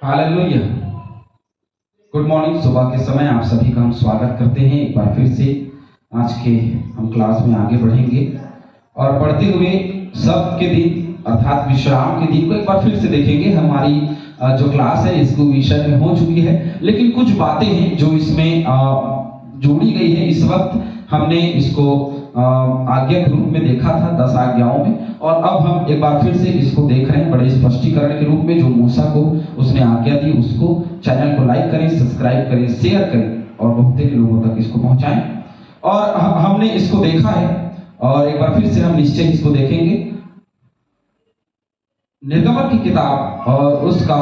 Hallelujah. Good morning. सुबह के समय आप सभी का हम स्वागत करते हैं। एक बार फिर से आज के हम क्लास में आगे बढ़ेंगे और पढ़ते हुए शब्द के दिन अर्थात विश्राम के दिन को एक बार फिर से देखेंगे। हमारी जो क्लास है इसको विषय में हो चुकी है, लेकिन कुछ बातें हैं जो इसमें जोड़ी गई है। इस वक्त हमने इसको आज्ञा के रूप में देखा था 10 आज्ञाओं में, और अब हम एक बार फिर से इसको देख रहे हैं बड़े स्पष्टीकरण के रूप में। जो मूसा को उसने आज्ञा दी, उसको चैनल को लाइक करें, सब्सक्राइब करें, शेयर करें और बहुत से लोगों तक इसको पहुंचाएं। और हमने इसको देखा है और एक बार फिर से हम निश्चय इसको देखेंगे। निर्गमन की किताब और उसका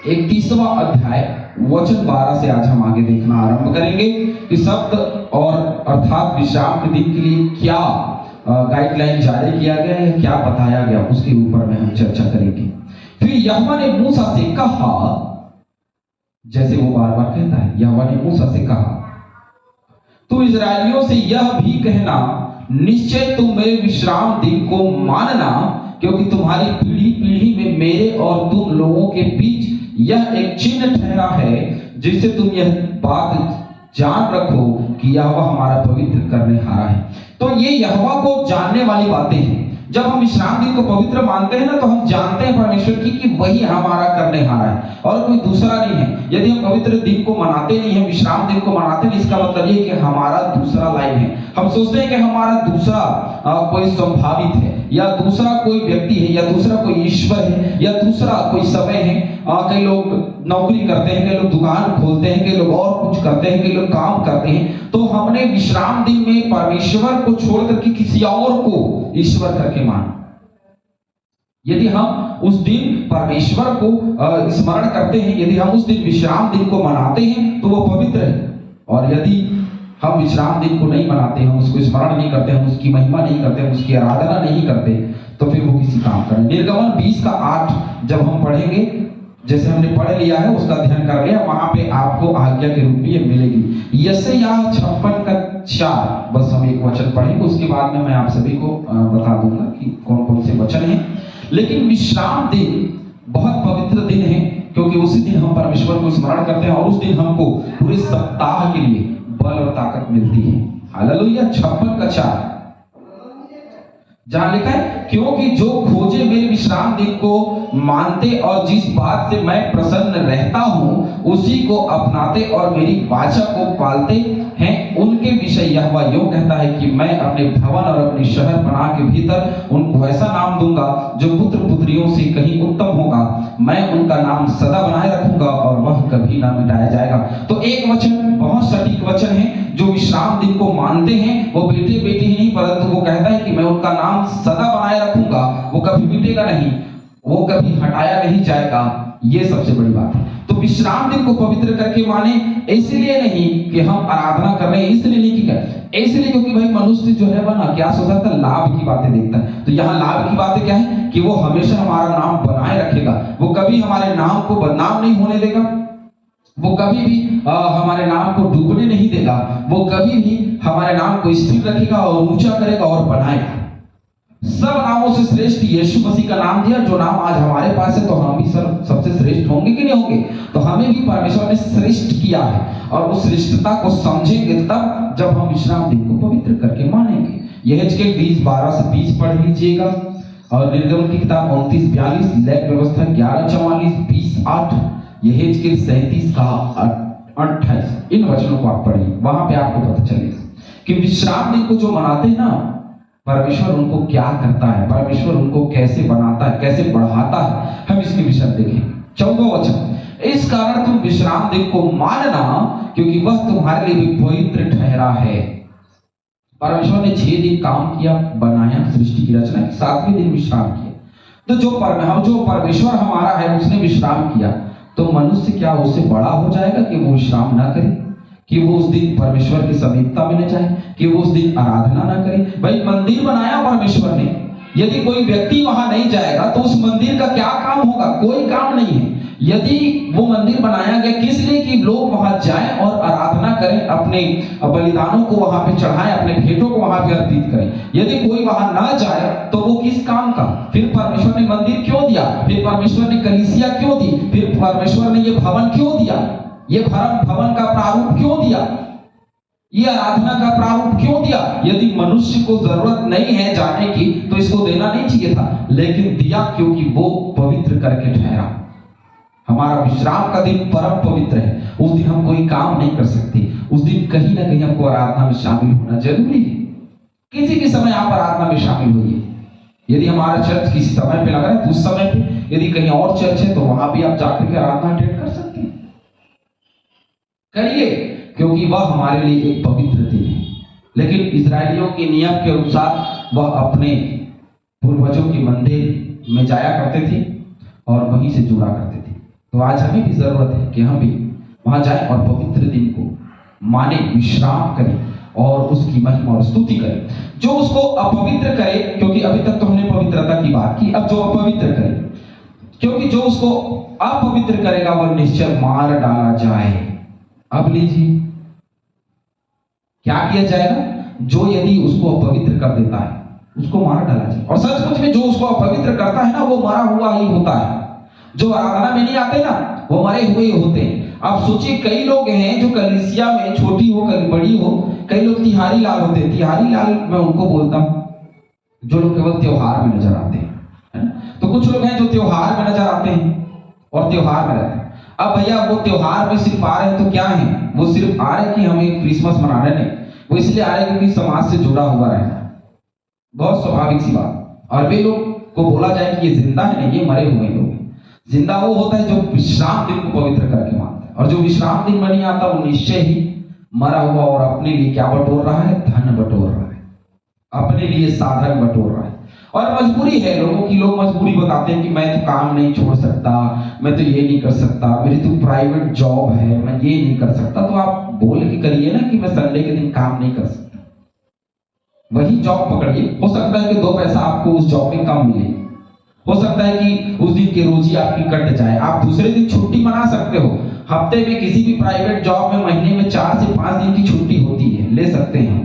31वां अध्याय वचन 12 से आज हम आगे देखना आरंभ करेंगे कि शब्द और अर्थात विश्राम के दिन के लिए क्या गाइडलाइन जारी किया गया है, क्या बताया गया, उसके ऊपर में हम चर्चा करेंगे। फिर यहोवा ने मूसा से कहा, जैसे वो बार बार कहता है, यहोवा ने मूसा से कहा, तू इस्राएलियों से यह भी कहना, निश्चय तुम मेरे विश्राम दिन को मानना, क्योंकि तुम्हारी पीढ़ी पीढ़ी में मेरे और तुम लोगों के बीच यह एक चिन्ह ठहरा है, जिससे तुम यह बात जान रखो कि यहोवा हमारा पवित्र करने हारा है। तो ये यहोवा को जानने वाली बातें हैं। जब हम विश्राम दिन को पवित्र मानते हैं ना, तो हम जानते हैं परमेश्वर की कि वही हमारा करने हारा है और कोई दूसरा नहीं है। यदि हम पवित्र दिन को मनाते नहीं है, विश्राम दिन को मनाते नहीं, इसका मतलब ये कि हमारा दूसरा लाइन है। हम सोचते हैं कि हमारा दूसरा कोई संभावित है, या दूसरा कोई व्यक्ति है, या दूसरा कोई ईश्वर है, या दूसरा कोई समय है। कई लोग नौकरी करते हैं, कई लोग दुकान खोलते हैं, कई लोग और कुछ करते हैं, कई लोग काम करते हैं। तो हमने विश्राम दिन में परमेश्वर को छोड़ करके किसी और को ईश्वर करके माना। यदि हम उस दिन परमेश्वर को स्मरण करते हैं, यदि हम उस दिन विश्राम दिन को मनाते हैं, तो वो पवित्र है। और यदि हम विश्राम दिन को नहीं मनाते, हम उसको स्मरण नहीं करते, हम उसकी महिमा नहीं करते, हम उसकी आराधना नहीं करते, तो फिर वो किसी काम का नहीं। निर्गमन 20 का 8 जब हम पढ़ेंगे, जैसे हमने पढ़ लिया है, उसका अध्ययन कर लिया, वहां पे आपको आज्ञा के रूप में ये मिलेगी। यशायाह 56 का 4 बस हम एक वचन पढ़ेंगे, उसके बाद में मैं आप सभी को बता दूंगा कि कौन कौन से वचन हैं। लेकिन विश्राम दिन बहुत पवित्र दिन है, क्योंकि उसी दिन हम परमेश्वर को स्मरण करते हैं और उस दिन हमको पूरे सप्ताह के लिए बल और ताकत मिलती है। हालेलुया। 56 का 4 जहां लिखा है, क्योंकि जो खोजे मेरे विश्राम दिन को मानते और जिस बात से मैं प्रसन्न रहता हूं उसी को अपनाते और मेरी वाचा को पालते हैं, उनके विषय यहोवा यूं कहता है कि मैं अपने भवन और अपने शहर पनाह के भीतर उनको ऐसा नाम दूंगा जो पुत्र पुत्रियों से कहीं उत्तम होगा। मैं उनका नाम सदा बनाए रखूंगा और वह कभी ना मिटाया जाएगा। तो एक वचन बहुत सटीक वचन है। जो विश्राम दिन को मानते हैं वो बेटे बेटी ही नहीं, परंतु वो कहता है कि मैं उनका नाम सदा बनाए रखूंगा, वो कभी मिटेगा नहीं, वो कभी हटाया नहीं जाएगा। ये सबसे बड़ी बात है। तो विश्राम दिन को पवित्र करके माने, इसलिए नहीं कि हम आराधना कर रहे हैं, इसलिए नहीं कि इसलिए क्योंकि भाई मनुष्य जो है वह ना क्या सोचता है, लाभ की बातें देखता है। तो यहाँ लाभ की बातें क्या है कि वो हमेशा हमारा नाम बनाए रखेगा, वो कभी हमारे नाम को बदनाम नहीं होने देगा, वो कभी भी हमारे नाम को डूबने नहीं देगा, वो कभी भी हमारे नाम को स्थिर रखेगा और ऊंचा करेगा और बनाएगा। सब नामों से श्रेष्ठ यीशु मसीह का नाम दिया, जो नाम आज हमारे पास है, तो हम भी सबसे श्रेष्ठ होंगे कि नहीं होंगे? तो हमें भी परमेश्वर ने श्रेष्ठ किया है और उस श्रेष्ठता को समझेंगे तब जब हम विश्राम दिन को पवित्र करके मानेंगे। यहेजकेल 20:12 से 20 पढ़ लीजिएगा, और निर्गमन की किताब 29:42, लेख व्यवस्था 11:44, 20:8, यहेजकेल 37 का 28। इन वचनों को आप पढ़िए, वहां पे आपको पता चलेगा कि विश्राम दिन को जो मनाते हैं ना, परमेश्वर उनको क्या करता है, परमेश्वर उनको कैसे बनाता है, कैसे बढ़ाता है। हम इसके विषय देखेंगे। 14वां वचन, इस कारण तुम विश्राम दिन को मानना, क्योंकि वह तुम्हारे लिए भी पवित्र ठहरा है। परमेश्वर ने 6 दिन काम किया, बनाया, सृष्टि की रचना, 7वें दिन विश्राम किया। तो जो परमेश्वर हमारा है उसने विश्राम किया, तो मनुष्य क्या उससे बड़ा हो जाएगा कि वो विश्राम ना करे, कि वो उस दिन परमेश्वर की समीपता में न जाए, कि वो उस दिन आराधना ना करे। भाई मंदिर बनाया परमेश्वर ने, यदि कोई व्यक्ति वहां नहीं जाएगा तो उस मंदिर का क्या काम होगा? कोई काम नहीं है। यदि वो मंदिर बनाया गया किस लिए कि लोग वहां जाएं और आराधना करें, अपने बलिदानों को वहां पे चढ़ाएं, अपने भेंटों को वहां पे अर्पित करें। यदि कोई वहां ना जाए तो वो किस काम का? फिर परमेश्वर ने मंदिर क्यों दिया? फिर परमेश्वर ने कलीसिया क्यों दी? फिर परमेश्वर ने ये भवन क्यों दिया? ये भवन का प्रारूप क्यों दिया? ये आराधना का प्रारूप क्यों दिया? यदि मनुष्य को जरूरत नहीं है जाने की तो इसको देना नहीं चाहिए था, लेकिन दिया क्योंकि वो पवित्र करके ठहरा। हमारा विश्राम का दिन परम पवित्र है। उस दिन हम कोई काम नहीं कर सकते। उस दिन कहीं ना कहीं हमको आराधना में शामिल होना जरूरी है। किसी भी समय आप आराधना में शामिल होइए। यदि हमारा चर्च किसी समय पे लगा है तो उस समय पे, यदि कहीं और चर्च है तो वहां भी आप जाकर के आराधना अटेंड कर सकते हैं। करिए, क्योंकि वह हमारे लिए एक पवित्र दिन है। लेकिन इजरायलियों के नियम के अनुसार वह अपने पूर्वजों के मंदिर में जाया करते थे और वहीं से जुड़ा करते थे। तो आज हमें भी जरूरत है कि हम भी वहां जाएं और पवित्र दिन को माने, विश्राम करें और उसकी महिमा और स्तुति करें। जो उसको अपवित्र करे, क्योंकि अभी तक तो हमने पवित्रता की बात की, अब जो अपवित्र करे, क्योंकि जो उसको अपवित्र करेगा वह निश्चय मार डाला जाए। अब लीजिए, क्या किया जाएगा? जो यदि उसको अपवित्र कर देता है उसको मार डाला जाए। और सचमुच में जो उसको अपवित्र करता है ना, वो मरा हुआ ही होता है। जो आराधना में नहीं आते ना, वो मरे हुए ही होते हैं। आप सोचिए, कई लोग हैं जो कलीसिया में, छोटी हो कभी बड़ी हो, कई लोग तिहारी लाल होते हैं। तिहारी लाल मैं उनको बोलता हूं जो लोग केवल त्योहार में नजर आते हैं, है ना? तो कुछ लोग हैं जो त्योहार में नजर आते हैं और त्योहार में रहते हैं। अब भैया वो त्योहार में सिर्फ आ रहे हैं तो क्या है? वो सिर्फ आ रहे कि हम एक क्रिसमस मना रहे नहीं, वो इसलिए आ रहे क्योंकि समाज से जुड़ा हुआ रहना। बहुत स्वाभाविक सी बात। और वे लोग को बोला जाए कि ये जिंदा है, नहीं, ये मरे हुए लोग हैं। जिंदा वो होता है जो विश्राम दिन को पवित्र करके मानता है, और जो विश्राम दिन में नहीं आता वो निश्चय ही मरा हुआ और अपने लिए क्या बटोर रहा है? धन बटोर रहा है, अपने लिए साधन बटोर रहा है। और मजबूरी है लोगों की। लोग मजबूरी बताते हैं कि मैं तो काम नहीं छोड़ सकता, मैं तो ये नहीं कर सकता, मेरी तो प्राइवेट जॉब है, मैं ये नहीं कर सकता। तो आप बोल के करिए ना कि मैं संडे के दिन काम नहीं कर सकता। वही जॉब पकड़िए। हो सकता है कि 2 पैसा आपको उस जॉब में कम मिले, हो सकता है कि उस दिन की रोजी आपकी कट जाए। आप दूसरे दिन छुट्टी मना सकते हो। हफ्ते में किसी भी प्राइवेट जॉब में महीने में 4 से 5 दिन की छुट्टी होती है, ले सकते हैं,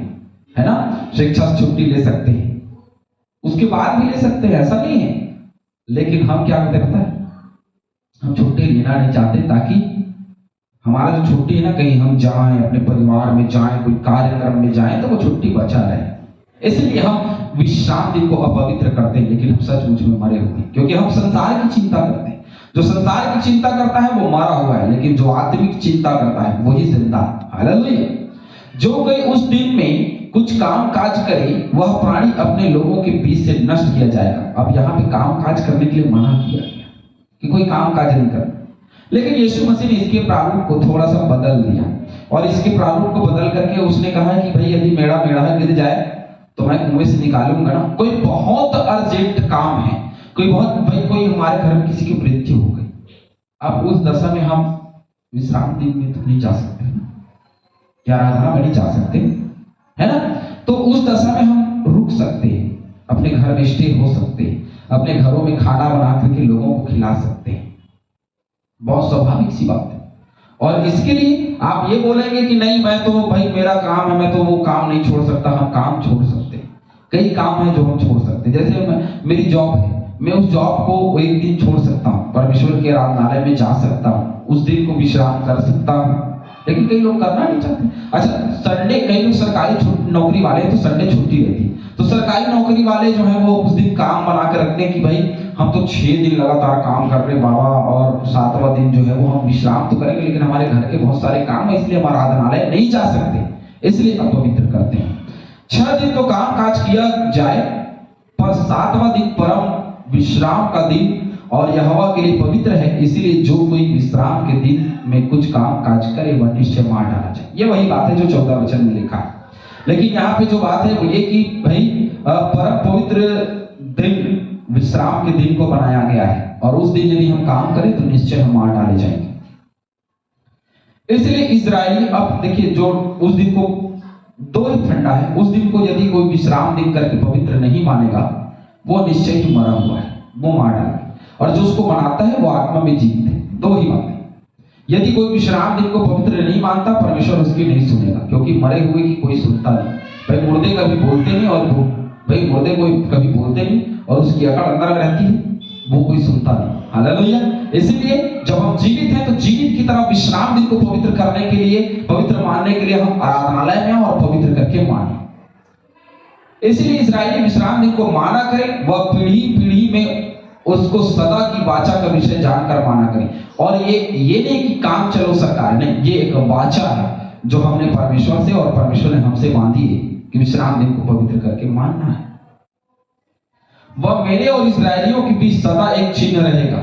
है ना? शिक्षा से छुट्टी ले सकते हैं, उसके बाद भी ले सकते हैं, ऐसा नहीं है। लेकिन हम क्या करते पता है? हम छुट्टी लेना नहीं चाहते, ताकि हमारा जो छुट्टी है ना, कहीं हम जाएं, अपने परिवार में जाएं, कोई कार्यक्रम में जाएं, तो वो छुट्टी बचा रहे। इसलिए हम विश्राम दिन को अपवित्र करते हैं, लेकिन हम सचमुच में मरे हुए हैं। क्योंकि हम संसार की चिंता करते हैं। जो संसार की चिंता करता है वो मरा हुआ है, लेकिन जो आत्मिक चिंता करता है वही जिंदा। हालेलुया। जो कोई उस दिन में कुछ काम काज करे, वह प्राणी अपने लोगों के बीच से नष्ट किया जाएगा। अब यहाँ पे काम काज करने के लिए मना किया गया कि कोई काम काज नहीं करना। लेकिन यीशु मसीह ने इसके प्रारूप को थोड़ा सा बदल दिया, और इसके प्रारूप को बदल करके उसने कहा कि भाई यदि मेरा गिर जाए तो मैं कुएं से निकालूंगा ना। कोई बहुत अर्जेंट काम है, कोई हमारे घर में किसी की मृत्यु हो गई, अब उस दशा में हम विश्राम दिन में तो नहीं जा सकते, या आराधना में नहीं जा सकते, है ना? तो उस दशा में हम रुक सकते हैं, अपने घर में स्टे हो सकते हैं, अपने घरों में खाना बना करके लोगों को खिला सकते हैं। बहुत स्वाभाविक सी बात है। और इसके लिए आप ये बोलेंगे कि नहीं, मैं तो भाई मेरा काम है, मैं तो वो काम नहीं छोड़ सकता। हम काम छोड़ सकते हैं, कई काम है जो हम छोड़ सकते हैं। जैसे मेरी जॉब है, मैं उस जॉब को एक दिन छोड़ सकता हूँ, परमेश्वर के आराधनालय में जा सकता हूँ, उस दिन को विश्राम कर सकता हूँ। लेकिन कई लोग करना नहीं चाहते। अच्छा, संडे, कई लोग सरकारी नौकरी वाले हैं तो संडे छुट्टी रहती, तो सरकारी नौकरी वाले जो है वो उस दिन काम बना के रखते हैं कि भाई हम तो 6 दिन लगातार काम कर रहे बाबा, और 7वां दिन जो है वो हम विश्राम तो करेंगे, लेकिन हमारे घर के बहुत सारे काम है, इसलिए हम आराधनालय नहीं जा सकते, इसलिए अपवित्र करते हैं। 6 दिन तो काम काज किया जाए, पर 7वां दिन परम विश्राम का दिन और यहोवा के लिए पवित्र है। इसीलिए जो कोई विश्राम के दिन में कुछ काम काज करे वह निश्चय मार डाला जाए। ये वही बात है जो 14 वचन में लिखा है। लेकिन यहाँ पे जो बात है वो ये कि भाई परम पवित्र दिन, विश्राम के दिन को बनाया गया है, और उस दिन यदि हम काम करें तो निश्चय हम मार डाले जाएंगे। इसलिए इजरायली, अब देखिए, जो उस दिन को 2 ही फंडा है। उस दिन को यदि कोई विश्राम दिन करके पवित्र नहीं मानेगा, वो निश्चय ही मरा हुआ है, वो मार डाले। और जो उसको मनाता है वो आत्मा में जीवित है, दो ही बातें। यदि कोई विश्राम दिन को पवित्र नहीं मानता, परमेश्वर उसकी नहीं सुनेगा, क्योंकि मरे हुए की कोई सुनता नहीं। भाई मुर्दे कभी बोलते नहीं, और भाई मुर्दे कोई कभी बोलते नहीं, और उसकी अकड़ अंदर रहती है, वो कोई सुनता नहीं। हालेलुया। इसलिए जब हम जीवित हैं तो जीवित की तरह विश्राम दिन को पवित्र करने के लिए, पवित्र मानने के लिए हम आराधनालय में और पवित्र करके माने। इसलिए इस्राएली विश्राम दिन को माना करें, वह पीढ़ी पीढ़ी में उसको सदा की वाचा का विषय जानकर माना करें। और ये नहीं कि काम चलो सरकार, नहीं, ये एक वाचा है जो हमने परमेश्वर से और परमेश्वर ने हमसे बांधी है कि विश्राम दिन को पवित्र करके मानना है। वह मेरे और इस्राएलियों के बीच सदा एक चिन्ह रहेगा।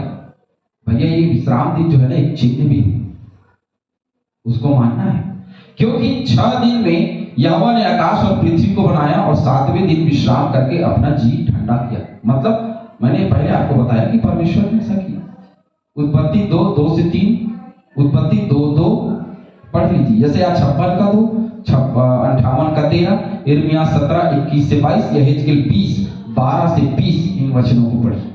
भैया ये विश्राम दिन जो है ना, एक चिन्ह भी है, उसको मानना है। क्योंकि 6 दिन में यहोवा ने आकाश और पृथ्वी को बनाया और 7वें दिन विश्राम करके अपना जी ठंडा किया। मतलब मैंने पहले आपको बताया कि परमेश्वर ने ऐसा किया। उत्पत्ति 2:2 से 3, उत्पत्ति 2:2 पढ़ लीजिए। जैसे आज 56 का 2, 58 का 13, यिर्मयाह 17:21 से 22, यहेजकेल 20:12 से 20। इन वचनों को पढ़िए।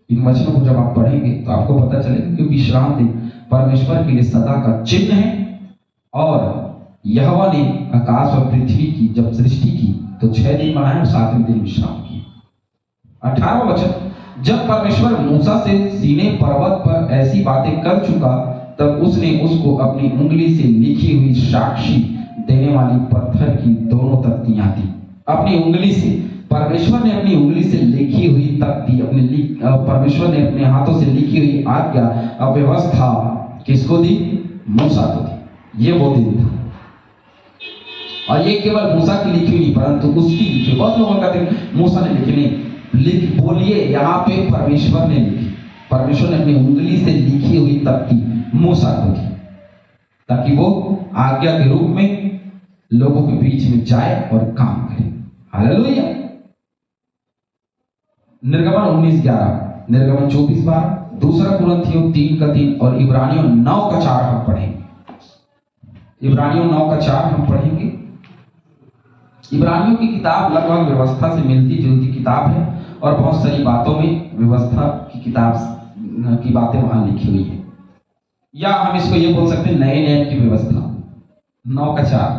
इन वचनों को जब आप पढ़ेंगे तो आपको पता चलेगा कि विश्राम दिन परमेश्वर के लिए सदा का चिन्ह है। और यहोवा ने आकाश और पृथ्वी की जब सृष्टि की तो 6 दिन बनाए और 7वें दिन विश्राम किया। 18वां वचन, जब परमेश्वर मूसा से सीने पर्वत पर ऐसी बातें कर चुका, तब उसने उसको अपनी उंगली से लिखी हुई साक्षी देने वाली पत्थर की दोनों तख्तियां दी। अपनी उंगली से, परमेश्वर ने अपनी उंगली से लिखी हुई तख्ती, परमेश्वर ने अपने हाथों से लिखी हुई आज्ञा व्यवस्था किसको दी? मूसा को दी। ये वो दिन था। और ये केवल मूसा की लिखी हुई, परंतु उसकी लिखी। बहुत लोगों का कहते हैं मूसा ने लिखी, नहीं, लिख बोलिए, यहाँ पे परमेश्वर ने लिखी। परमेश्वर ने अपनी उंगली से लिखी हुई तख्ती मूसा को दी, ताकि वो आज्ञा के रूप में लोगों के बीच में जाए और काम करे। हालेलुया। निर्गमन 19:11, निर्गमन 24:12, दूसरा कुरिन्थियों 3:3 और इब्रानियों 9:4 हम पढ़ेंगे। इब्रानियों 9:4 हम पढ़ेंगे। इब्रानियों की किताब लगभग व्यवस्था से मिलती जुलती किताब है, और बहुत सारी बातों में व्यवस्था की किताब की बातें वहां लिखी हुई है, या हम इसको ये बोल सकते हैं नए नियम की व्यवस्था। 9:4,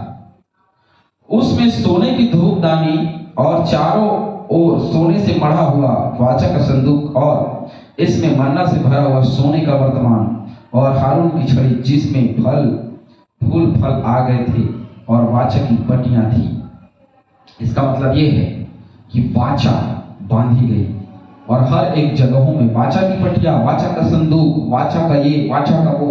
उसमें सोने की धूपदानी और चारों ओर सोने से मढ़ा हुआ वाचा का संदूक, और इसमें मन्ना से भरा हुआ सोने का वर्तमान, और हारून की छड़ी जिसमें फूल फल आ गए थे, और वाचा की पट्टियां थी। इसका मतलब यह है कि वाचा बांधी गई, और हर एक जगहों में वाचा की पट्टियां, वाचा का संदूक, वाचा का ये, वाचा का वो,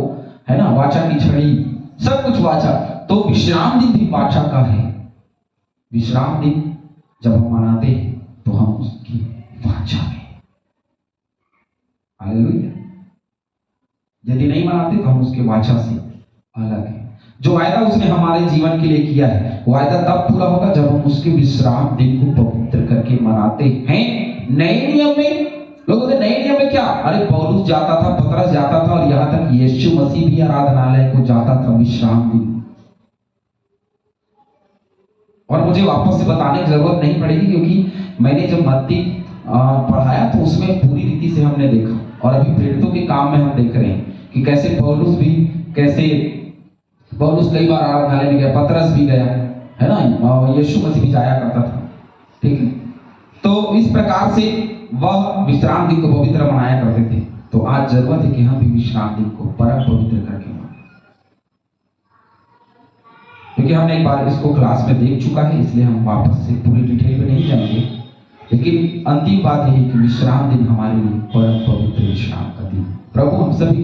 है ना, वाचा की छड़ी, सब कुछ वाचा। तो विश्राम दिन भी वाचा का है। विश्राम दिन जब हम मनाते हैं तो हम उसकी वाचा में, हालेलुया। यदि नहीं मनाते तो हम उसके वाचा से अलग है। जो वायदा उसने हमारे जीवन के लिए किया है, वायदा तब पूरा होगा जब हम उसके विश्राम दिन को पवित्र करके मनाते हैं। नए नियम में लोग बोलते नए नियम में क्या, अरे पौलुस जाता था, पतरस जाता था, और यहाँ तक यीशु मसीह भी आराधनालय को जाता था विश्राम दिन। और मुझे वापस से बताने की जरूरत नहीं पड़ेगी, क्योंकि मैंने जब मत्ती पढ़ाया तो उसमें पूरी रीति से हमने देखा, और अभी प्रेरितों के काम में हम देख रहे हैं कि कैसे पौलुस कई बार आराधनालय में गया, पतरस भी गया, है ना, यीशु मसीह भी जाया करता था। ठीक है, तो इस प्रकार से वह विश्राम दिन को पवित्र मनाया करते थे। तो आज जरूरत है कि हम भी विश्राम दिन को परम पवित्र करके माने, क्योंकि हमने एक बार इसको क्लास में देख चुका है, इसलिए हम वापस से पूरी डिटेल में नहीं जाएंगे। लेकिन अंतिम बात यही कि विश्राम दिन हमारे लिए परम पवित्र विश्राम का दिन। प्रभु हम सभी